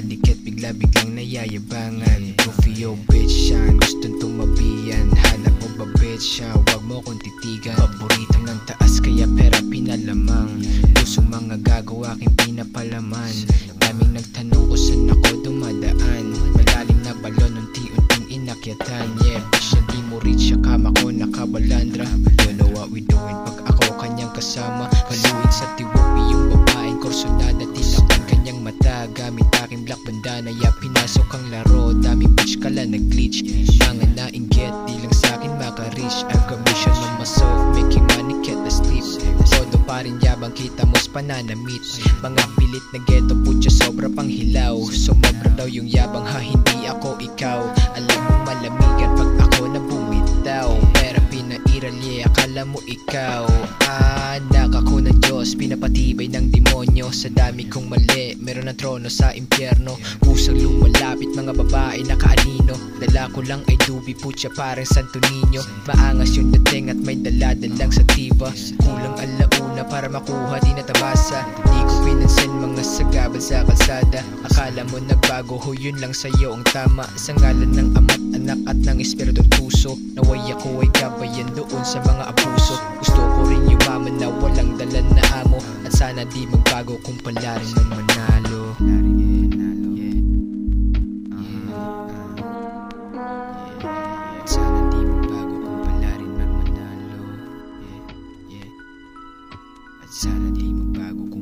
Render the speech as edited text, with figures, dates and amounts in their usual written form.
halikat bigla-biglang nayayabangan. Rufio bitch yan, gustong tumabihan. Hanap mo ba bitch siya, wag mo kong titigan. Paborito ng taas kaya pera pinalamang. Pusong mga gago aking pinapalaman. Daming nagtanong kung saan ako dumadaan. Malalim na balon unti-unting inakyatan. Yeah bitch na di mo reach, siya kama ko nakabalandra. You know what we doing pag ako kanyang kasama. Maluwin sa tiwapi yung babaeng korsonada. Tinakpan kanyang mata gamit aking black bandana. Ya pinasok ang laro, daming bitch kala nag-glitch. Mga nainggit, di lang sa'kin maka-reach. I've got mission on myself, making money, can't sleep. Todo pa rin yabang kita mo's pananamit. Mga pilit na ghetto putya sobra pang hilaw. Sumobra daw yung yabang ha, hindi ako ikaw. Alam mo malamigan pag ako na bumitaw. Pera pinairal, yeah, akala mo ikaw. Anak ako ng Diyos, pinapatibay ng demonyo. Sa dami kong mali, meron ng trono sa impyerno. Pusang lumalapit, mga babae nakaanino. Dala ko lang ay dubi putya parang Santo Niño. Maangas yung dating at may daladalang sa tiba. Kulang alauna para makuha di natabasa. Di ko pinansin mga sagabal sa kalsada. Akala mo nagbago, ho yun lang sa'yo ang tama. Sa ngalan ng ama't anak at ng espiritong puso, naway ako ay gabayan doon sa mga abuso. Gusto ko rin yumaman na walang dalan na amo. At sana di magbago kung pala rin man manalo. At sana di magbago kung pala rin man manalo. At sana di magbago kung